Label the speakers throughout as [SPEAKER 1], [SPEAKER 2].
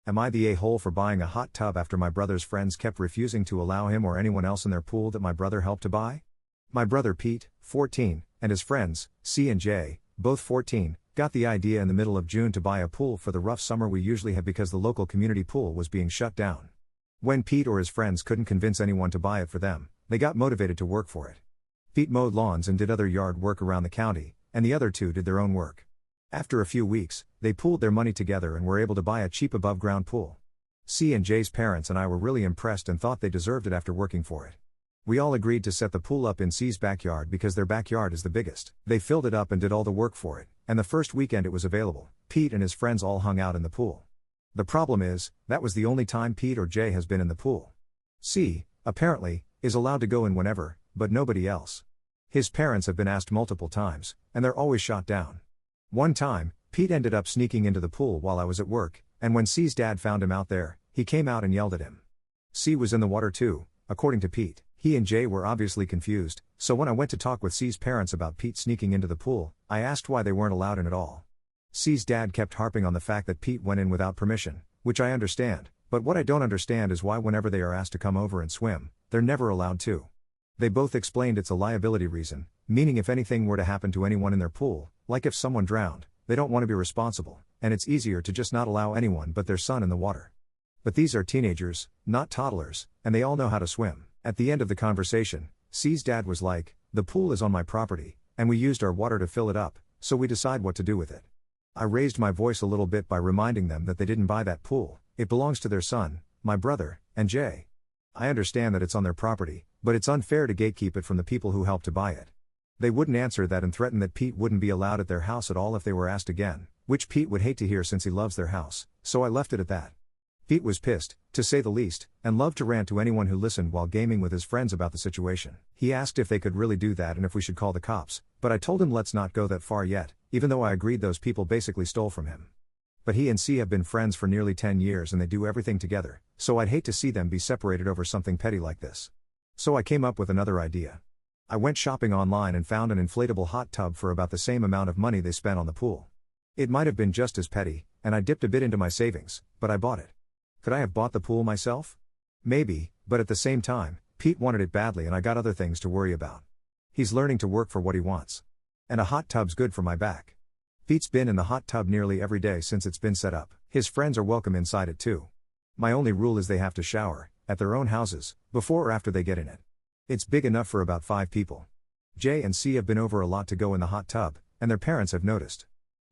[SPEAKER 1] Am I the a-hole for buying a hot tub after my brother's friends kept refusing to allow him or anyone else in their pool that my brother helped to buy? My brother Pete, 14, and his friends, C and J, both 14, got the idea in the middle of June to buy a pool for the rough summer we usually have because the local community pool was being shut down. When Pete or his friends couldn't convince anyone to buy it for them, they got motivated to work for it. Pete mowed lawns and did other yard work around the county, and the other two did their own work. After a few weeks, they pooled their money together and were able to buy a cheap above-ground pool. C and J's parents and I were really impressed and thought they deserved it after working for it. We all agreed to set the pool up in C's backyard because their backyard is the biggest. They filled it up and did all the work for it, and the first weekend it was available, Pete and his friends all hung out in the pool. The problem is, that was the only time Pete or Jay has been in the pool. C, apparently, is allowed to go in whenever, but nobody else. His parents have been asked multiple times, and they're always shot down. One time, Pete ended up sneaking into the pool while I was at work, and when C's dad found him out there, he came out and yelled at him. C was in the water too, according to Pete. He and Jay were obviously confused, so when I went to talk with C's parents about Pete sneaking into the pool, I asked why they weren't allowed in at all. C's dad kept harping on the fact that Pete went in without permission, which I understand, but what I don't understand is why whenever they are asked to come over and swim, they're never allowed to. They both explained it's a liability reason, meaning if anything were to happen to anyone in their pool, like if someone drowned, they don't want to be responsible, and it's easier to just not allow anyone but their son in the water. But these are teenagers, not toddlers, and they all know how to swim. At the end of the conversation, C's dad was like, "The pool is on my property, and we used our water to fill it up, so we decide what to do with it." I raised my voice a little bit by reminding them that they didn't buy that pool, it belongs to their son, my brother, and Jay. I understand that it's on their property, but it's unfair to gatekeep it from the people who helped to buy it. They wouldn't answer that and threatened that Pete wouldn't be allowed at their house at all if they were asked again, which Pete would hate to hear since he loves their house, so I left it at that. Pete was pissed, to say the least, and loved to rant to anyone who listened while gaming with his friends about the situation. He asked if they could really do that and if we should call the cops, but I told him let's not go that far yet, even though I agreed those people basically stole from him. But he and C have been friends for nearly 10 years and they do everything together, so I'd hate to see them be separated over something petty like this. So I came up with another idea. I went shopping online and found an inflatable hot tub for about the same amount of money they spent on the pool. It might have been just as petty, and I dipped a bit into my savings, but I bought it. Could I have bought the pool myself? Maybe, but at the same time, Pete wanted it badly and I got other things to worry about. He's learning to work for what he wants. And a hot tub's good for my back. Pete's been in the hot tub nearly every day since it's been set up. His friends are welcome inside it too. My only rule is they have to shower, at their own houses, before or after they get in it. It's big enough for about 5 people. Jay and C have been over a lot to go in the hot tub, and their parents have noticed.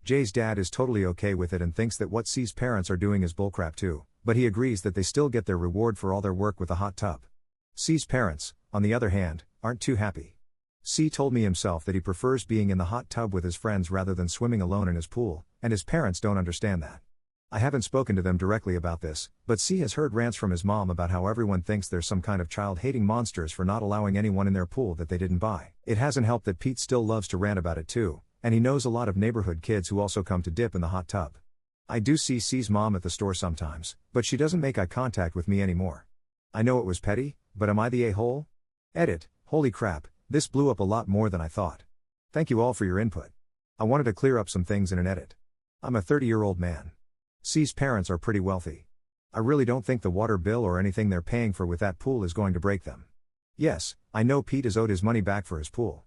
[SPEAKER 1] Jay's dad is totally okay with it and thinks that what C's parents are doing is bullcrap too, but he agrees that they still get their reward for all their work with the hot tub. C's parents, on the other hand, aren't too happy. C told me himself that he prefers being in the hot tub with his friends rather than swimming alone in his pool, and his parents don't understand that. I haven't spoken to them directly about this, but C has heard rants from his mom about how everyone thinks they're some kind of child-hating monsters for not allowing anyone in their pool that they didn't buy. It hasn't helped that Pete still loves to rant about it too, and he knows a lot of neighborhood kids who also come to dip in the hot tub. I do see C's mom at the store sometimes, but she doesn't make eye contact with me anymore. I know it was petty, but am I the a-hole? Edit, holy crap, this blew up a lot more than I thought. Thank you all for your input. I wanted to clear up some things in an edit. I'm a 30-year-old man. C's parents are pretty wealthy. I really don't think the water bill or anything they're paying for with that pool is going to break them. Yes, I know Pete is owed his money back for his pool.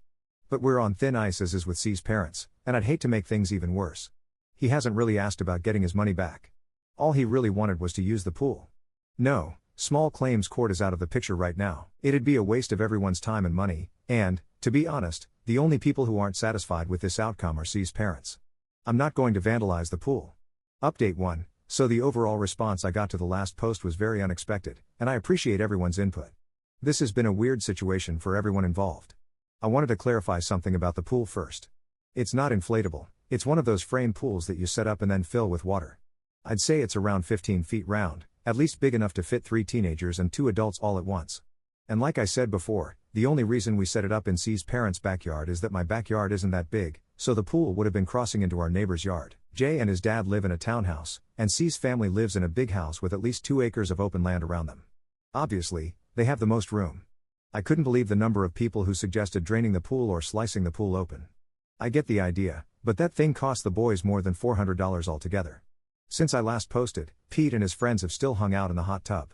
[SPEAKER 1] But we're on thin ice as is with C's parents, and I'd hate to make things even worse. He hasn't really asked about getting his money back. All he really wanted was to use the pool. No, small claims court is out of the picture right now. It'd be a waste of everyone's time and money, and, to be honest, the only people who aren't satisfied with this outcome are C's parents. I'm not going to vandalize the pool. Update 1, so the overall response I got to the last post was very unexpected, and I appreciate everyone's input. This has been a weird situation for everyone involved. I wanted to clarify something about the pool first. It's not inflatable, it's one of those frame pools that you set up and then fill with water. I'd say it's around 15 feet round, at least big enough to fit 3 teenagers and 2 adults all at once. And like I said before, the only reason we set it up in C's parents' backyard is that my backyard isn't that big, so the pool would have been crossing into our neighbor's yard. Jay and his dad live in a townhouse, and C's family lives in a big house with at least 2 acres of open land around them. Obviously, they have the most room. I couldn't believe the number of people who suggested draining the pool or slicing the pool open. I get the idea, but that thing cost the boys more than $400 altogether. Since I last posted, Pete and his friends have still hung out in the hot tub.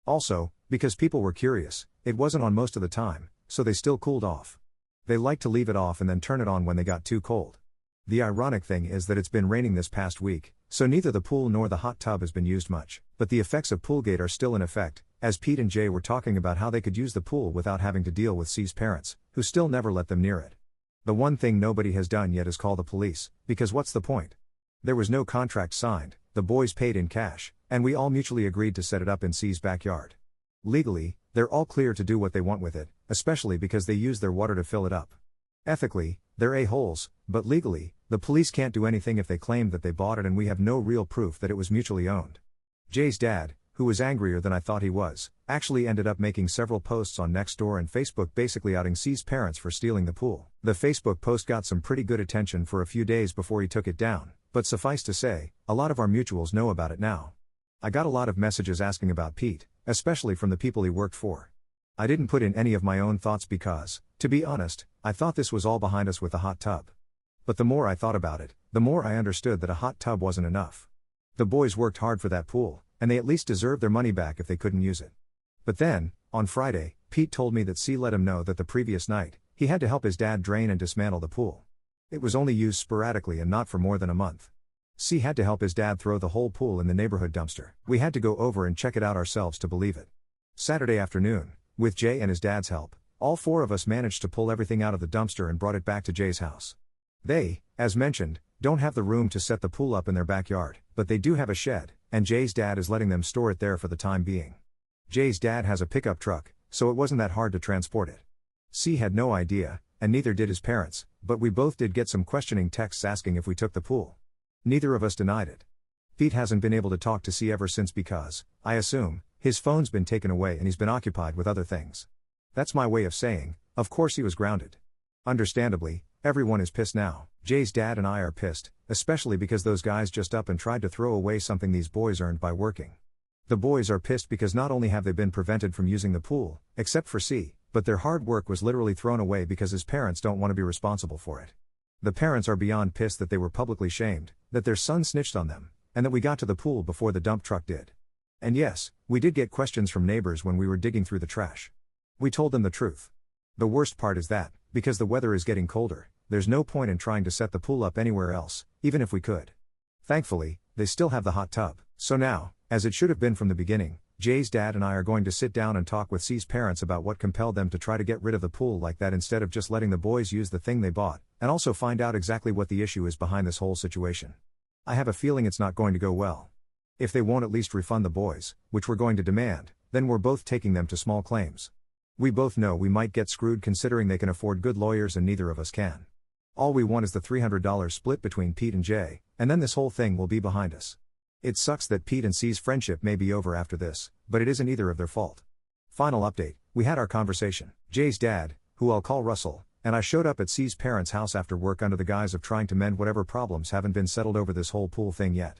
[SPEAKER 1] Also, because people were curious, it wasn't on most of the time, so they still cooled off. They liked to leave it off and then turn it on when they got too cold. The ironic thing is that it's been raining this past week, so neither the pool nor the hot tub has been used much, but the effects of Poolgate are still in effect, as Pete and Jay were talking about how they could use the pool without having to deal with C's parents, who still never let them near it. The one thing nobody has done yet is call the police, because what's the point? There was no contract signed, the boys paid in cash, and we all mutually agreed to set it up in C's backyard. Legally, they're all clear to do what they want with it, especially because they use their water to fill it up. Ethically, they're a-holes, but legally, the police can't do anything if they claim that they bought it and we have no real proof that it was mutually owned. Jay's dad, who was angrier than I thought he was, actually ended up making several posts on Nextdoor and Facebook basically outing C's parents for stealing the pool. The Facebook post got some pretty good attention for a few days before he took it down, but suffice to say, a lot of our mutuals know about it now. I got a lot of messages asking about Pete, especially from the people he worked for. I didn't put in any of my own thoughts because, to be honest, I thought this was all behind us with the hot tub. But the more I thought about it, the more I understood that a hot tub wasn't enough. The boys worked hard for that pool, and they at least deserved their money back if they couldn't use it. But then, on Friday, Pete told me that C let him know that the previous night, he had to help his dad drain and dismantle the pool. It was only used sporadically and not for more than a month. C had to help his dad throw the whole pool in the neighborhood dumpster. We had to go over and check it out ourselves to believe it. Saturday afternoon, with Jay and his dad's help, all four of us managed to pull everything out of the dumpster and brought it back to Jay's house. They, as mentioned, don't have the room to set the pool up in their backyard, but they do have a shed, and Jay's dad is letting them store it there for the time being. Jay's dad has a pickup truck, so it wasn't that hard to transport it. C had no idea, and neither did his parents, but we both did get some questioning texts asking if we took the pool. Neither of us denied it. Pete hasn't been able to talk to C ever since because, I assume, his phone's been taken away and he's been occupied with other things. That's my way of saying, of course he was grounded. Understandably, everyone is pissed now. Jay's dad and I are pissed, especially because those guys just up and tried to throw away something these boys earned by working. The boys are pissed because not only have they been prevented from using the pool, except for C, but their hard work was literally thrown away because his parents don't want to be responsible for it. The parents are beyond pissed that they were publicly shamed, that their son snitched on them, and that we got to the pool before the dump truck did. And yes, we did get questions from neighbors when we were digging through the trash. We told them the truth. The worst part is that, because the weather is getting colder, there's no point in trying to set the pool up anywhere else, even if we could. Thankfully, they still have the hot tub, so now, as it should have been from the beginning, Jay's dad and I are going to sit down and talk with C's parents about what compelled them to try to get rid of the pool like that instead of just letting the boys use the thing they bought, and also find out exactly what the issue is behind this whole situation. I have a feeling it's not going to go well. If they won't at least refund the boys, which we're going to demand, then we're both taking them to small claims. We both know we might get screwed considering they can afford good lawyers and neither of us can. All we want is the $300 split between Pete and Jay, and then this whole thing will be behind us. It sucks that Pete and C's friendship may be over after this, but it isn't either of their fault. Final update, we had our conversation. Jay's dad, who I'll call Russell, and I showed up at C's parents' house after work under the guise of trying to mend whatever problems haven't been settled over this whole pool thing yet.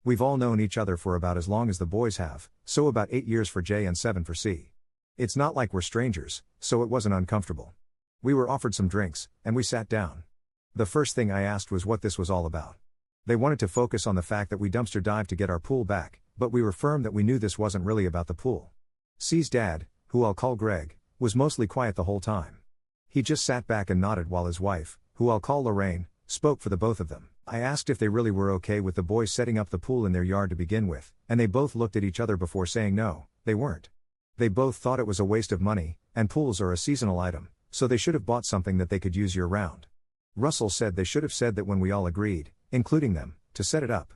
[SPEAKER 1] We've all known each other for about as long as the boys have, so about 8 years for Jay and 7 for C. It's not like we're strangers, so it wasn't uncomfortable. We were offered some drinks, and we sat down. The first thing I asked was what this was all about. They wanted to focus on the fact that we dumpster dived to get our pool back, but we were firm that we knew this wasn't really about the pool. C's dad, who I'll call Greg, was mostly quiet the whole time. He just sat back and nodded while his wife, who I'll call Lorraine, spoke for the both of them. I asked if they really were okay with the boys setting up the pool in their yard to begin with, and they both looked at each other before saying no, they weren't. They both thought it was a waste of money, and pools are a seasonal item, so they should have bought something that they could use year-round. Russell said they should have said that when we all agreed, including them, to set it up.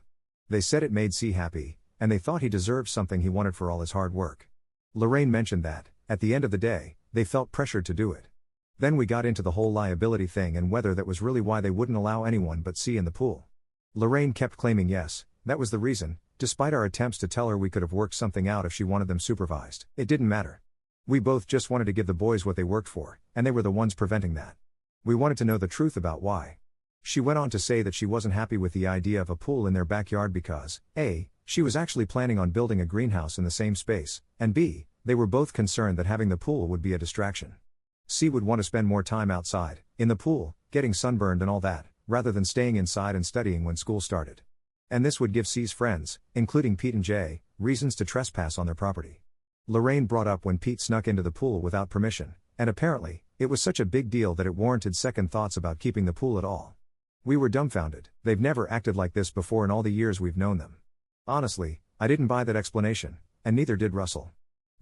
[SPEAKER 1] They said it made C happy, and they thought he deserved something he wanted for all his hard work. Lorraine mentioned that, at the end of the day, they felt pressured to do it. Then we got into the whole liability thing and whether that was really why they wouldn't allow anyone but C in the pool. Lorraine kept claiming yes, that was the reason, despite our attempts to tell her we could have worked something out if she wanted them supervised. It didn't matter. We both just wanted to give the boys what they worked for, and they were the ones preventing that. We wanted to know the truth about why. She went on to say that she wasn't happy with the idea of a pool in their backyard because, A, she was actually planning on building a greenhouse in the same space, and B, they were both concerned that having the pool would be a distraction. C would want to spend more time outside, in the pool, getting sunburned and all that, rather than staying inside and studying when school started. And this would give C's friends, including Pete and Jay, reasons to trespass on their property. Lorraine brought up when Pete snuck into the pool without permission, and apparently, it was such a big deal that it warranted second thoughts about keeping the pool at all. We were dumbfounded. They've never acted like this before in all the years we've known them. Honestly, I didn't buy that explanation, and neither did Russell.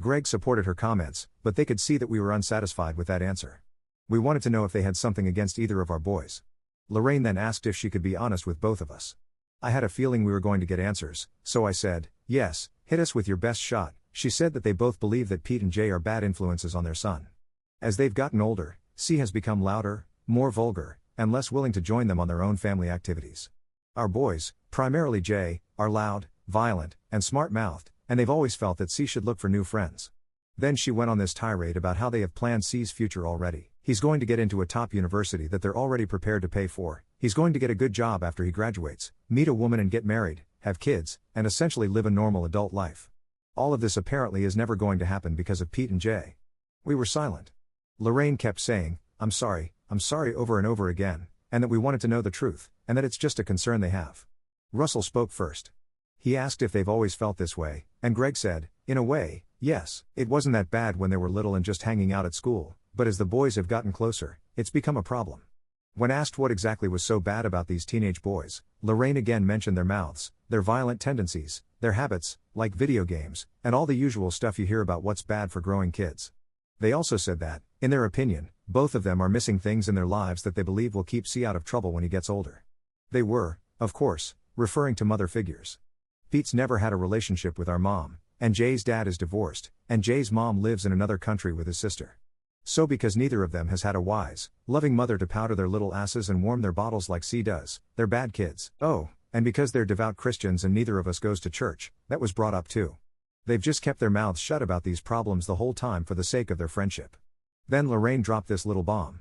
[SPEAKER 1] Greg supported her comments, but they could see that we were unsatisfied with that answer. We wanted to know if they had something against either of our boys. Lorraine then asked if she could be honest with both of us. I had a feeling we were going to get answers, so I said, "Yes, hit us with your best shot." She said that they both believe that Pete and Jay are bad influences on their son. As they've gotten older, C has become louder, more vulgar, and less willing to join them on their own family activities. Our boys, primarily Jay, are loud, violent, and smart-mouthed, and they've always felt that C should look for new friends. Then she went on this tirade about how they have planned C's future already. He's going to get into a top university that they're already prepared to pay for, he's going to get a good job after he graduates, meet a woman and get married, have kids, and essentially live a normal adult life. All of this apparently is never going to happen because of Pete and Jay. We were silent. Lorraine kept saying, I'm sorry over and over again, and that we wanted to know the truth, and that it's just a concern they have. Russell spoke first. He asked if they've always felt this way, and Greg said, in a way, yes, it wasn't that bad when they were little and just hanging out at school, but as the boys have gotten closer, it's become a problem. When asked what exactly was so bad about these teenage boys, Lorraine again mentioned their mouths, their violent tendencies, their habits, like video games, and all the usual stuff you hear about what's bad for growing kids. They also said that, in their opinion, both of them are missing things in their lives that they believe will keep C out of trouble when he gets older. They were, of course, referring to mother figures. Pete's never had a relationship with our mom, and Jay's dad is divorced, and Jay's mom lives in another country with his sister. So because neither of them has had a wise, loving mother to powder their little asses and warm their bottles like C does, they're bad kids. Oh, and because they're devout Christians and neither of us goes to church, that was brought up too. They've just kept their mouths shut about these problems the whole time for the sake of their friendship. Then Lorraine dropped this little bomb.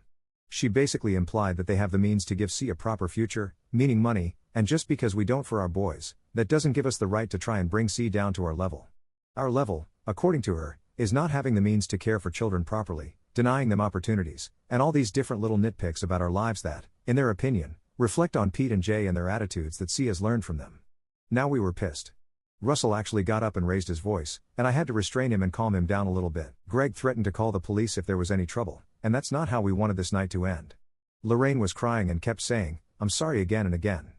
[SPEAKER 1] She basically implied that they have the means to give C a proper future, meaning money, and just because we don't for our boys, that doesn't give us the right to try and bring C down to our level. Our level, according to her, is not having the means to care for children properly, denying them opportunities, and all these different little nitpicks about our lives that, in their opinion, reflect on Pete and Jay and their attitudes that C has learned from them. Now we were pissed. Russell actually got up and raised his voice, and I had to restrain him and calm him down a little bit. Greg threatened to call the police if there was any trouble, and that's not how we wanted this night to end. Lorraine was crying and kept saying, I'm sorry again and again.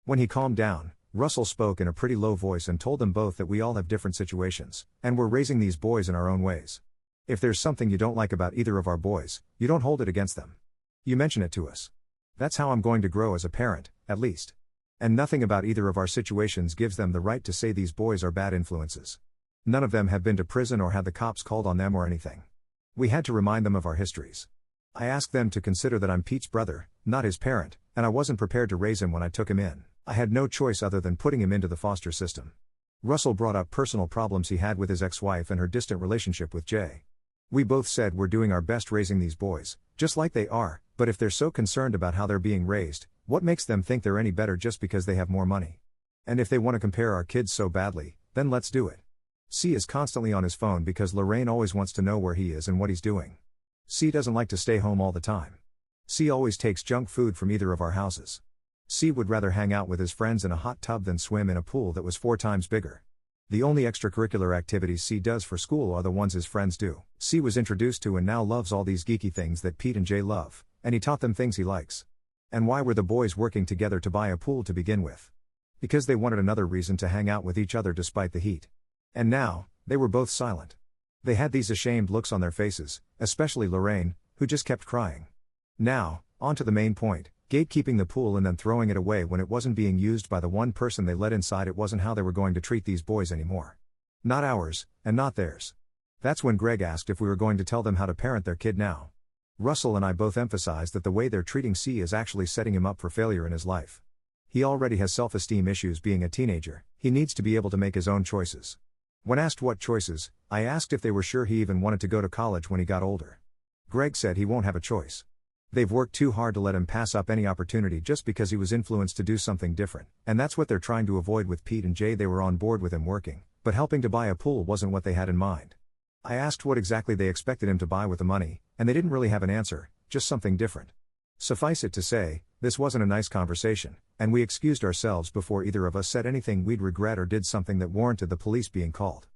[SPEAKER 1] When he calmed down, Russell spoke in a pretty low voice and told them both that we all have different situations, and we're raising these boys in our own ways. If there's something you don't like about either of our boys, you don't hold it against them. You mention it to us. That's how I'm going to grow as a parent, at least. And nothing about either of our situations gives them the right to say these boys are bad influences. None of them have been to prison or had the cops called on them or anything. We had to remind them of our histories. I asked them to consider that I'm Pete's brother, not his parent, and I wasn't prepared to raise him when I took him in. I had no choice other than putting him into the foster system. Russell brought up personal problems he had with his ex-wife and her distant relationship with Jay. We both said we're doing our best raising these boys, just like they are, but if they're so concerned about how they're being raised, what makes them think they're any better just because they have more money? And if they want to compare our kids so badly, then let's do it. C is constantly on his phone because Lorraine always wants to know where he is and what he's doing. C doesn't like to stay home all the time. C always takes junk food from either of our houses. C would rather hang out with his friends in a hot tub than swim in a pool that was 4 times bigger. The only extracurricular activities C does for school are the ones his friends do. C was introduced to and now loves all these geeky things that Pete and Jay love, and he taught them things he likes. And why were the boys working together to buy a pool to begin with? Because they wanted another reason to hang out with each other despite the heat. And now, they were both silent. They had these ashamed looks on their faces, especially Lorraine, who just kept crying. Now, on to the main point. Gatekeeping the pool and then throwing it away when it wasn't being used by the one person they let inside. It wasn't how they were going to treat these boys anymore. Not ours, and not theirs. That's when Greg asked if we were going to tell them how to parent their kid now. Russell and I both emphasized that the way they're treating C is actually setting him up for failure in his life. He already has self-esteem issues being a teenager, he needs to be able to make his own choices. When asked what choices, I asked if they were sure he even wanted to go to college when he got older. Greg said he won't have a choice. They've worked too hard to let him pass up any opportunity just because he was influenced to do something different, and that's what they're trying to avoid with Pete and Jay. They were on board with him working, but helping to buy a pool wasn't what they had in mind. I asked what exactly they expected him to buy with the money, and they didn't really have an answer, just something different. Suffice it to say, this wasn't a nice conversation, and we excused ourselves before either of us said anything we'd regret or did something that warranted the police being called.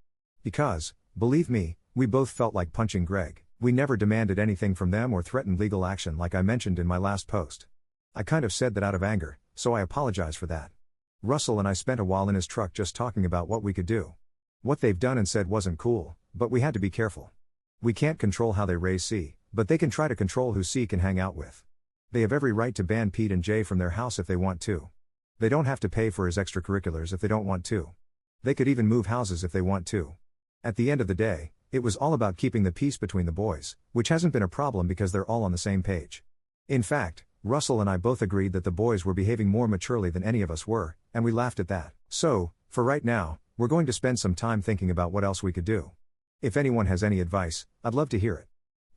[SPEAKER 1] Because, believe me, we both felt like punching Greg. We never demanded anything from them or threatened legal action like I mentioned in my last post. I kind of said that out of anger, so I apologize for that. Russell and I spent a while in his truck just talking about what we could do. What they've done and said wasn't cool, but we had to be careful. We can't control how they raise C, but they can try to control who C can hang out with. They have every right to ban Pete and Jay from their house if they want to. They don't have to pay for his extracurriculars if they don't want to. They could even move houses if they want to. At the end of the day, it was all about keeping the peace between the boys, which hasn't been a problem because they're all on the same page. In fact, Russell and I both agreed that the boys were behaving more maturely than any of us were, and we laughed at that. So, for right now, we're going to spend some time thinking about what else we could do. If anyone has any advice, I'd love to hear it.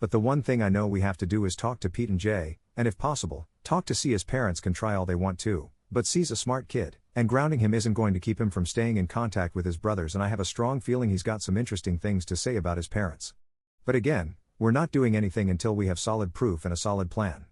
[SPEAKER 1] But the one thing I know we have to do is talk to Pete and Jay, and if possible, talk to C. His parents can try all they want to, but C's a smart kid, and grounding him isn't going to keep him from staying in contact with his brothers, and I have a strong feeling he's got some interesting things to say about his parents. But again, we're not doing anything until we have solid proof and a solid plan.